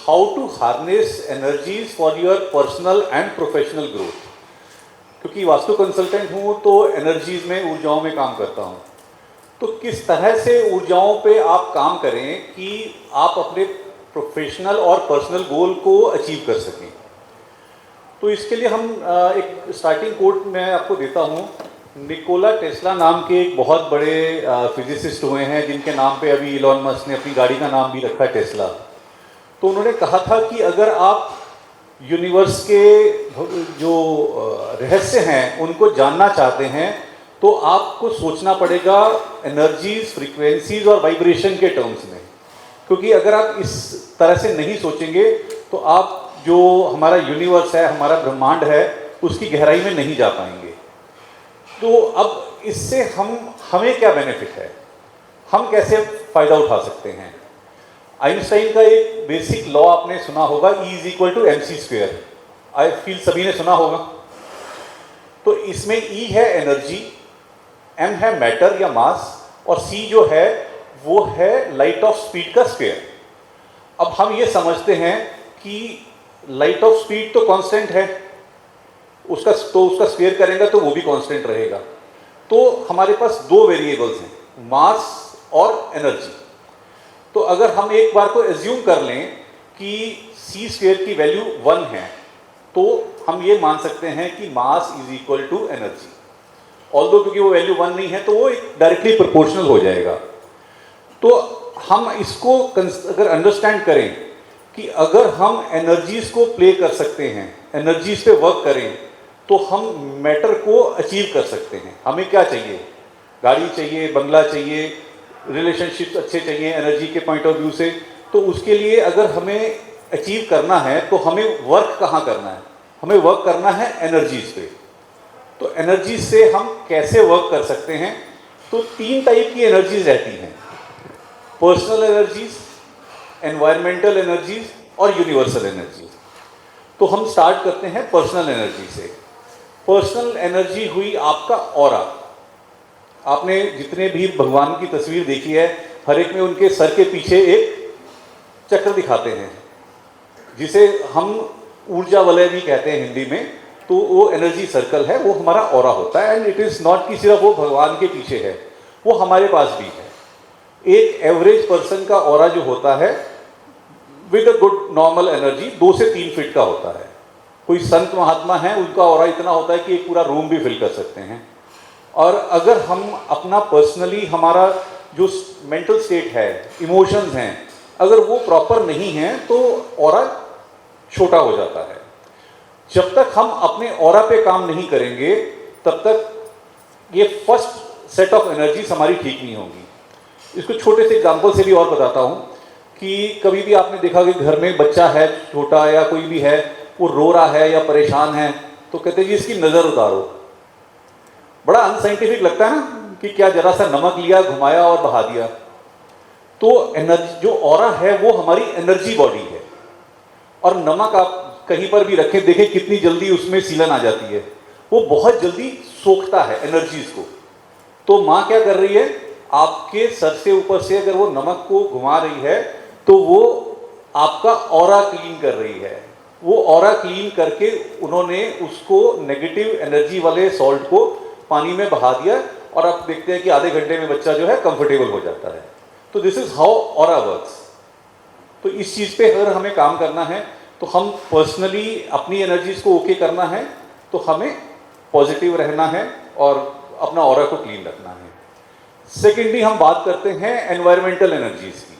How to harness energies for your personal and professional growth. क्योंकि vastu consultant हूँ तो energies में, ऊर्जाओं में काम करता हूँ। तो किस तरह से ऊर्जाओं पे आप काम करें कि आप अपने प्रोफेशनल और पर्सनल गोल को अचीव कर सकें। तो इसके लिए हम एक स्टार्टिंग कोट मैं आपको देता हूँ। निकोला टेस्ला नाम के एक बहुत बड़े फिजिसिस्ट हुए हैं, जिनके नाम पे अभी इलॉन मस्क ने अपनी गाड़ी का नाम भी रखा है टेस्ला। तो उन्होंने कहा था कि अगर आप यूनिवर्स के जो रहस्य हैं उनको जानना चाहते हैं तो आपको सोचना पड़ेगा एनर्जीज, फ्रीक्वेंसीज और वाइब्रेशन के टर्म्स में। क्योंकि अगर आप इस तरह से नहीं सोचेंगे तो आप जो हमारा यूनिवर्स है, हमारा ब्रह्मांड है, उसकी गहराई में नहीं जा पाएंगे। तो अब इससे हमें क्या बेनिफिट है, हम कैसे फ़ायदा उठा सकते हैं। आइंस्टाइन का एक बेसिक लॉ आपने सुना होगा, E = mc²। आई फील सभी ने सुना होगा। तो इसमें E है एनर्जी, M है मैटर या मास, और C जो है वो है लाइट ऑफ स्पीड का स्क्वायर। अब हम ये समझते हैं कि लाइट ऑफ स्पीड तो कांस्टेंट है, उसका स्क्वायर करेंगे तो वो भी कांस्टेंट रहेगा। तो हमारे पास दो वेरिएबल्स हैं, मास और एनर्जी। तो अगर हम एक बार को एज्यूम कर लें कि c² की वैल्यू 1 है, तो हम ये मान सकते हैं कि मास = एनर्जी। ऑल्दो क्योंकि वो वैल्यू 1 नहीं है तो वो डायरेक्टली प्रोपोर्शनल हो जाएगा। तो हम इसको अगर अंडरस्टैंड करें कि अगर हम एनर्जीज को प्ले कर सकते हैं, एनर्जीज पे वर्क करें, तो हम मैटर को अचीव कर सकते हैं। हमें क्या चाहिए, गाड़ी चाहिए, बंगला चाहिए, रिलेशनशिप्स अच्छे चाहिए एनर्जी के पॉइंट ऑफ व्यू से। तो उसके लिए अगर हमें अचीव करना है तो हमें वर्क कहाँ करना है, हमें वर्क करना है एनर्जीज पे। तो एनर्जीज से हम कैसे वर्क कर सकते हैं, तो 3 टाइप की एनर्जीज रहती हैं, पर्सनल एनर्जीज, एनवायरमेंटल एनर्जीज और यूनिवर्सल एनर्जीज। तो हम स्टार्ट करते हैं पर्सनल एनर्जी से। पर्सनल एनर्जी हुई आपका ऑरा। आपने जितने भी भगवान की तस्वीर देखी है, हर एक में उनके सर के पीछे एक चक्र दिखाते हैं, जिसे हम ऊर्जा वलय भी कहते हैं हिंदी में। तो वो एनर्जी सर्कल है, वो हमारा ऑरा होता है। एंड इट इज़ नॉट कि सिर्फ वो भगवान के पीछे है, वो हमारे पास भी है। एक एवरेज पर्सन का ऑरा जो होता है with a good normal energy 2 से 3 फीट का होता है। कोई संत महात्मा है, उनका ऑरा इतना होता है कि एक पूरा रूम भी फिल कर सकते हैं। और अगर हम अपना पर्सनली, हमारा जो मेंटल स्टेट है, इमोशंस हैं, अगर वो प्रॉपर नहीं है तो ऑरा छोटा हो जाता है। जब तक हम अपने ऑरा पे काम नहीं करेंगे तब तक ये फर्स्ट सेट ऑफ एनर्जीज हमारी ठीक नहीं होगी। इसको छोटे से एग्जांपल से भी और बताता हूँ कि कभी भी आपने देखा कि घर में बच्चा है छोटा या कोई भी है, वो रो रहा है या परेशान है, तो कहते हैं जी इसकी नज़र उतारो। बड़ा अनसाइंटिफिक लगता है ना कि क्या जरा सा नमक लिया, घुमाया और बहा दिया। तो एनर्जी जो ऑरा है वो हमारी एनर्जी बॉडी है। और नमक आप कहीं पर भी रखें, देखें कितनी जल्दी उसमें सीलन आ जाती है, वो बहुत जल्दी सोखता है एनर्जीज को। तो माँ क्या कर रही है, आपके सर से ऊपर से अगर वो नमक को घुमा रही है तो वो आपका ऑरा क्लीन कर रही है। वो ऑरा क्लीन करके उन्होंने उसको नेगेटिव एनर्जी वाले सॉल्ट को पानी में बहा दिया, और आप देखते हैं कि आधे घंटे में बच्चा जो है कंफर्टेबल हो जाता है। तो this is how aura works. तो इस चीज़ पे अगर हमें काम करना है तो हम पर्सनली अपनी एनर्जीज को ओके करना है, तो हमें पॉजिटिव रहना है और अपना ऑरा को क्लीन रखना है। सेकेंडली हम बात करते हैं एनवायरमेंटल एनर्जीज की।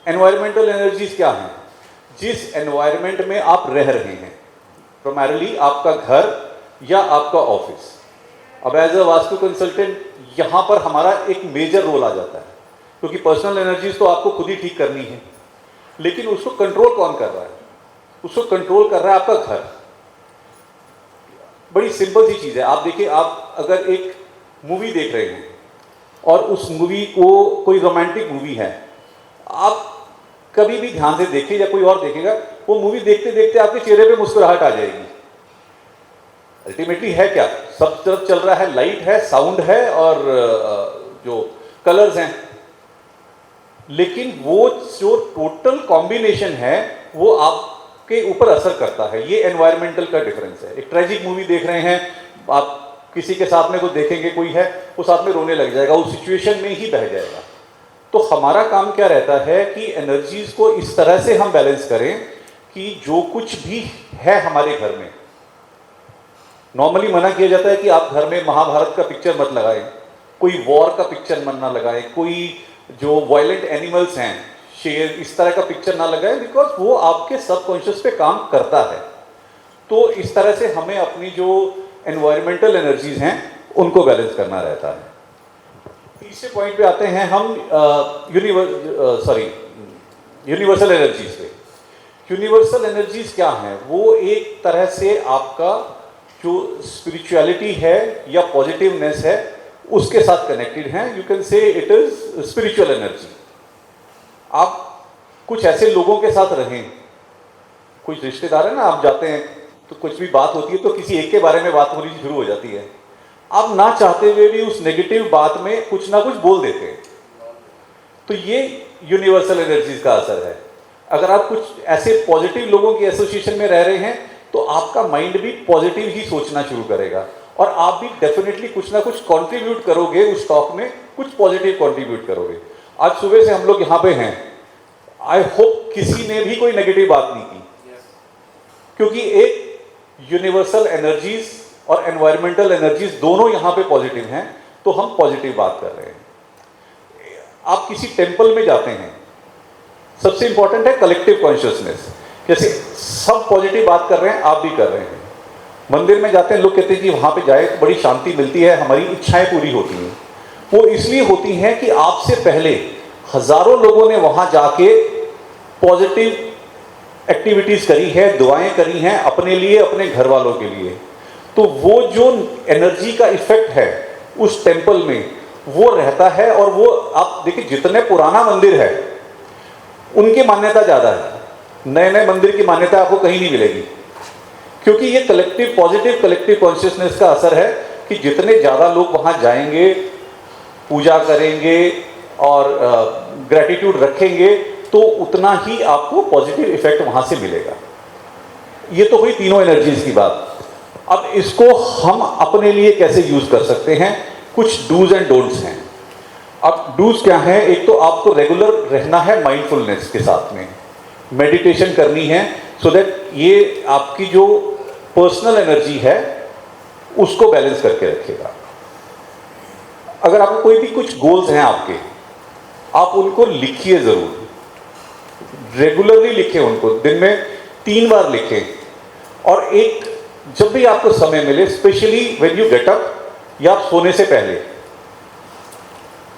एनवायरमेंटल एनर्जीज क्या हैं, जिस एनवायरमेंट में आप रह रहे हैं, प्राइमरीली आपका घर या आपका ऑफिस। अब एज अ वास्तु कंसल्टेंट यहाँ पर हमारा एक मेजर रोल आ जाता है, क्योंकि पर्सनल एनर्जीज तो आपको खुद ही ठीक करनी है, लेकिन उसको कंट्रोल कौन कर रहा है, उसको कंट्रोल कर रहा है आपका घर। बड़ी सिंपल सी चीज़ है। आप देखिए, आप अगर एक मूवी देख रहे हैं और उस मूवी को, कोई रोमांटिक मूवी है, आप कभी भी ध्यान से देखिए या कोई और देखेगा, वो मूवी देखते देखते आपके चेहरे पे मुस्कुराहट आ जाएगी। अल्टीमेटली है क्या, सब तरफ चल रहा है, लाइट है, साउंड है और जो कलर्स हैं, लेकिन वो जो टोटल कॉम्बिनेशन है वो आपके ऊपर असर करता है। ये एनवायरमेंटल का डिफरेंस है। एक ट्रेजिक मूवी देख रहे हैं आप, किसी के साथ में को देखेंगे, कोई है वो साथ में रोने लग जाएगा, उस सिचुएशन में ही बह जाएगा। तो हमारा काम क्या रहता है कि एनर्जीज को इस तरह से हम बैलेंस करें कि जो कुछ भी है हमारे घर में, नॉर्मली मना किया जाता है कि आप घर में महाभारत का पिक्चर मत लगाएं, कोई वॉर का पिक्चर मत ना लगाएं, कोई जो वायलेंट एनिमल्स हैं, शेर, इस तरह का पिक्चर ना लगाएं, बिकॉज वो आपके सबकॉन्शियस पे काम करता है। तो इस तरह से हमें अपनी जो एनवायरमेंटल एनर्जीज हैं उनको बैलेंस करना रहता है। तीसरे पॉइंट पे आते हैं हम यूनिवर्सल एनर्जीज पे। यूनिवर्सल एनर्जीज क्या हैं? वो एक तरह से आपका जो स्पिरिचुअलिटी है या पॉजिटिवनेस है उसके साथ कनेक्टेड हैं। You can say it is spiritual energy. आप कुछ ऐसे लोगों के साथ रहें, कुछ रिश्तेदार है ना, आप जाते हैं तो कुछ भी बात होती है तो किसी एक के बारे में बात होनी शुरू हो जाती है, आप ना चाहते हुए भी उस नेगेटिव बात में कुछ ना कुछ बोल देते हैं। तो ये यूनिवर्सल एनर्जीज का असर है। अगर आप कुछ ऐसे पॉजिटिव लोगों की एसोसिएशन में रह रहे हैं तो आपका माइंड भी पॉजिटिव ही सोचना शुरू करेगा और आप भी डेफिनेटली कुछ ना कुछ कंट्रीब्यूट करोगे उस टॉक में, कुछ पॉजिटिव कंट्रीब्यूट करोगे। आज सुबह से हम लोग यहाँ पे हैं, आई होप किसी ने भी कोई नेगेटिव बात नहीं की, क्योंकि एक यूनिवर्सल एनर्जीज और एनवायरमेंटल एनर्जीज दोनों यहाँ पे पॉजिटिव हैं, तो हम पॉजिटिव बात कर रहे हैं। आप किसी टेंपल में जाते हैं, सबसे इंपॉर्टेंट है कलेक्टिव कॉन्शियसनेस। जैसे सब पॉजिटिव बात कर रहे हैं, आप भी कर रहे हैं। मंदिर में जाते हैं, लोग कहते हैं कि वहाँ पे जाए तो बड़ी शांति मिलती है, हमारी इच्छाएं पूरी होती हैं। वो इसलिए होती हैं कि आपसे पहले हजारों लोगों ने वहाँ जाके पॉजिटिव एक्टिविटीज करी है, दुआएं करी हैं अपने लिए, अपने घर वालों के लिए। तो वो जो एनर्जी का इफेक्ट है उस टेंपल में वो रहता है। और वो आप देखिए, जितने पुराना मंदिर है उनकी मान्यता ज्यादा है, नए नए मंदिर की मान्यता आपको कहीं नहीं मिलेगी, क्योंकि ये कलेक्टिव पॉजिटिव कलेक्टिव कॉन्शियसनेस का असर है कि जितने ज़्यादा लोग वहाँ जाएंगे, पूजा करेंगे और ग्रैटिट्यूड रखेंगे, तो उतना ही आपको पॉजिटिव इफेक्ट वहाँ से मिलेगा। ये तो हुई तीनों एनर्जीज की बात। अब इसको हम अपने लिए कैसे यूज कर सकते हैं? कुछ डूज एंड डोंट्स हैं। अब डूज क्या है? एक तो आपको रेगुलर रहना है माइंडफुलनेस के साथ में, मेडिटेशन करनी है, सो दैट ये आपकी जो पर्सनल एनर्जी है उसको बैलेंस करके रखेगा। अगर आपको कोई भी कुछ गोल्स हैं आपके, आप उनको लिखिए जरूर, रेगुलरली लिखें उनको, दिन में 3 बार लिखें। और एक जब भी आपको समय मिले, specially when you get up या आप सोने से पहले,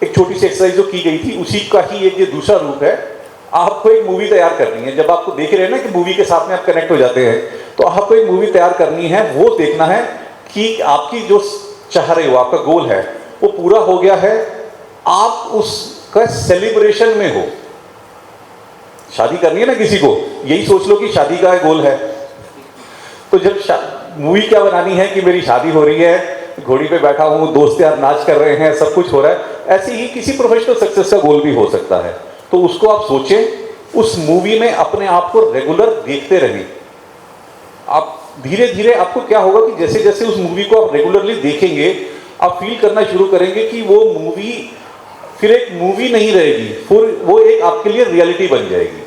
एक छोटी सी एक्सरसाइज जो की गई थी उसी का ही एक ये दूसरा रूप है। आपको एक मूवी तैयार करनी है। जब आपको देख रहे हैं ना कि मूवी के साथ में आप कनेक्ट हो जाते हैं, तो आपको एक मूवी तैयार करनी है। वो देखना है कि आपकी जो चाह रहे हो, आपका गोल है, वो पूरा हो गया है, आप उसका सेलिब्रेशन में हो। शादी करनी है ना किसी को, यही सोच लो कि शादी का गोल है। तो जब मूवी क्या बनानी है कि मेरी शादी हो रही है, घोड़ी पे बैठा हूँ, दोस्त यार नाच कर रहे हैं, सब कुछ हो रहा है, ऐसे ही किसी प्रोफेशनल सक्सेस का गोल भी हो सकता है। तो उसको आप सोचें, उस मूवी में अपने आप को रेगुलर देखते रहें। आप धीरे धीरे आपको क्या होगा कि जैसे जैसे उस मूवी को आप रेगुलरली देखेंगे, आप फील करना शुरू करेंगे कि वो मूवी फिर एक मूवी नहीं रहेगी, फिर वो एक आपके लिए रियलिटी बन जाएगी।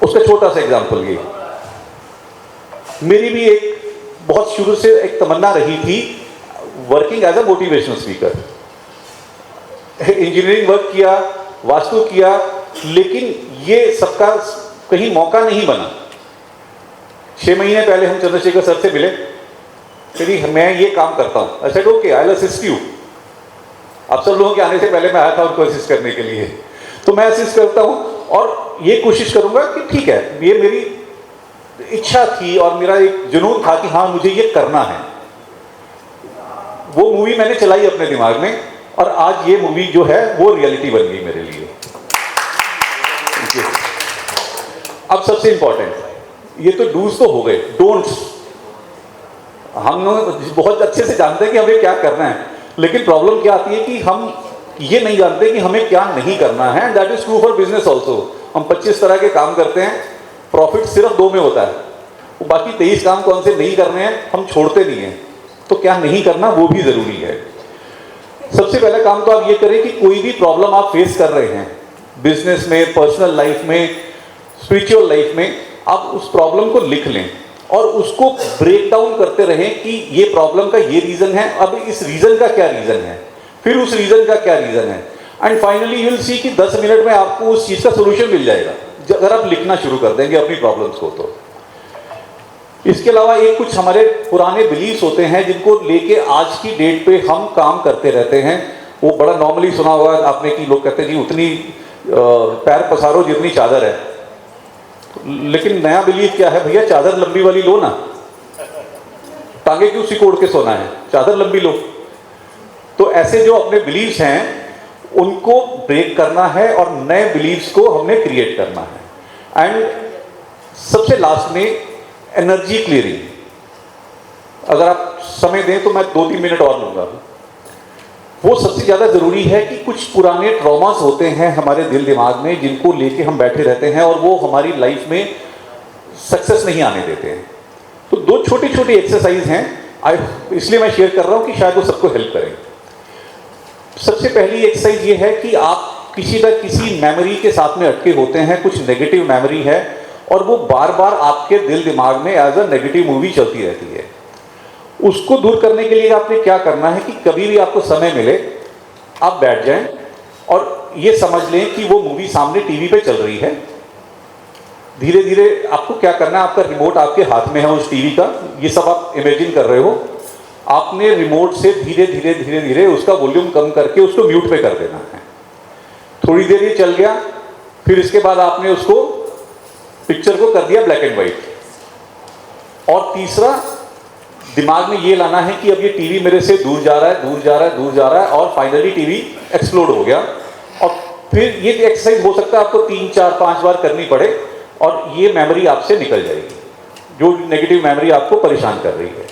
उसका छोटा सा एग्जांपल ये, मेरी भी एक बहुत शुरू से एक तमन्ना रही थी working as a motivational speaker. Engineering work किया, वास्तु किया, लेकिन ये सबका कहीं मौका नहीं बना। 6 महीने पहले हम चंद्रशेखर सर से मिले, फिर मैं ये काम करता हूँ। I said okay, I will assist you. आप सब लोगों के आने से पहले मैं आया था उनको असिस्ट करने के लिए, तो मैं असिस्ट करता हूँ और ये कोशिश करूंगा कि ठीक है, ये मेरी इच्छा थी और मेरा एक जुनून था कि हाँ मुझे ये करना है। वो मूवी मैंने चलाई अपने दिमाग में और आज ये मूवी जो है वो रियलिटी बन गई मेरे लिए। अब सबसे इंपॉर्टेंट, ये तो डूज तो हो गए, डोंट्स हम लोग बहुत अच्छे से जानते हैं कि हमें क्या करना है, लेकिन प्रॉब्लम क्या आती है कि हम ये नहीं जानते कि हमें क्या नहीं करना है। That is true for business also. हम 25 तरह के काम करते हैं, प्रॉफिट सिर्फ 2 में होता है, वो बाकी 23 काम कौन से नहीं करने हैं हम छोड़ते नहीं हैं। तो क्या नहीं करना वो भी जरूरी है। सबसे पहला काम तो आप ये करें कि कोई भी प्रॉब्लम आप फेस कर रहे हैं बिजनेस में, पर्सनल लाइफ में, स्पिरिचुअल लाइफ में, आप उस प्रॉब्लम को लिख लें और उसको ब्रेक डाउन करते रहें कि ये प्रॉब्लम का ये रीजन है, अब इस रीजन का क्या रीजन है, फिर उस रीजन का क्या रीजन है, and finally you will see कि 10 मिनट में आपको उस चीज का सोल्यूशन मिल जाएगा अगर आप लिखना शुरू कर देंगे अपनी प्रॉब्लम्स को। तो इसके अलावा एक कुछ हमारे पुराने बिलीव्स होते हैं जिनको लेके आज की डेट पे हम काम करते रहते हैं। वो बड़ा नॉर्मली सुना होगा आपने कि लोग कहते हैं जी उतनी पैर पसारो जितनी चादर है, लेकिन नया बिलीव क्या है भैया, चादर लंबी वाली लो ना, टांगे क्यों सिकोड़ के सोना है, चादर लंबी लो। तो ऐसे जो अपने बिलीव्स हैं उनको ब्रेक करना है और नए बिलीव्स को हमने क्रिएट करना है। एंड सबसे लास्ट में एनर्जी क्लियरिंग, अगर आप समय दें तो मैं 2-3 मिनट और लूंगा। वो सबसे ज्यादा जरूरी है कि कुछ पुराने ट्रॉमास होते हैं हमारे दिल दिमाग में जिनको लेके हम बैठे रहते हैं और वो हमारी लाइफ में सक्सेस नहीं आने देते हैं। तो 2 छोटी छोटी एक्सरसाइज हैं, इसलिए मैं शेयर कर रहा हूं कि शायद वो सबको हेल्प करें। सबसे पहली एक्सरसाइज ये है कि आप किसी न किसी मेमोरी के साथ में अटके होते हैं, कुछ नेगेटिव मेमोरी है और वो बार बार आपके दिल दिमाग में एज अ नेगेटिव मूवी चलती रहती है। उसको दूर करने के लिए आपने क्या करना है कि कभी भी आपको समय मिले आप बैठ जाएं और ये समझ लें कि वो मूवी सामने टीवी पे चल रही है। धीरे धीरे आपको क्या करना है, आपका रिमोट आपके हाथ में है उस टीवी का, ये सब आप इमेजिन कर रहे हो। आपने रिमोट से धीरे धीरे धीरे धीरे उसका वॉल्यूम कम करके उसको म्यूट पे कर देना है। थोड़ी देर ये चल गया, फिर इसके बाद आपने उसको पिक्चर को कर दिया ब्लैक एंड व्हाइट। और तीसरा, दिमाग में ये लाना है कि अब ये टीवी मेरे से दूर जा रहा है, दूर जा रहा है, दूर जा रहा है और फाइनली टीवी एक्सप्लोड हो गया। और फिर ये एक्सरसाइज हो सकता है आपको 3, 4, 5 बार करनी पड़े और ये मेमोरी आपसे निकल जाएगी, जो नेगेटिव मेमोरी आपको परेशान कर रही है।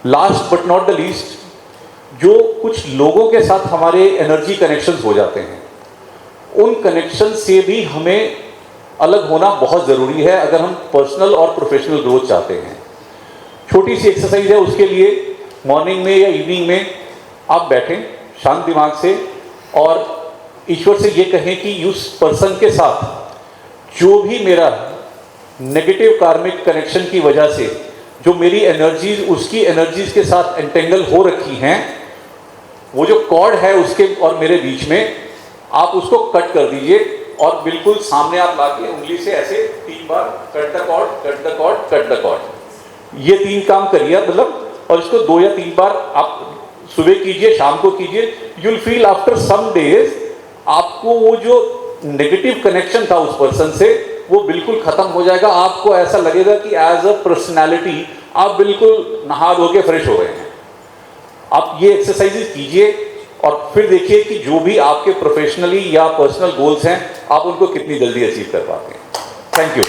Last but not the least, जो कुछ लोगों के साथ हमारे एनर्जी कनेक्शंस हो जाते हैं, उन कनेक्शन से भी हमें अलग होना बहुत ज़रूरी है अगर हम पर्सनल और प्रोफेशनल ग्रोथ चाहते हैं। छोटी सी एक्सरसाइज है, उसके लिए मॉर्निंग में या इवनिंग में आप बैठें शांत दिमाग से और ईश्वर से ये कहें कि उस पर्सन के साथ जो भी मेरा नेगेटिव कार्मिक कनेक्शन की वजह से जो मेरी एनर्जीज उसकी एनर्जीज के साथ एंटेंगल हो रखी हैं, वो जो कॉर्ड है उसके और मेरे बीच में, आप उसको कट कर दीजिए और बिल्कुल सामने आप लाके उंगली से ऐसे 3 बार cut the cord, cut the cord, cut the cord. ये 3 काम करिए मतलब, और इसको 2 या 3 बार आप सुबह कीजिए, शाम को कीजिए। You will feel after some days आपको वो जो नेगेटिव कनेक्शन था उस पर्सन से वो बिल्कुल खत्म हो जाएगा। आपको ऐसा लगेगा कि एज अ पर्सनैलिटी आप बिल्कुल नहा धो के फ्रेश हो गए हैं। आप ये एक्सरसाइजेस कीजिए और फिर देखिए कि जो भी आपके प्रोफेशनली या पर्सनल गोल्स हैं आप उनको कितनी जल्दी अचीव कर पाते हैं। Thank you.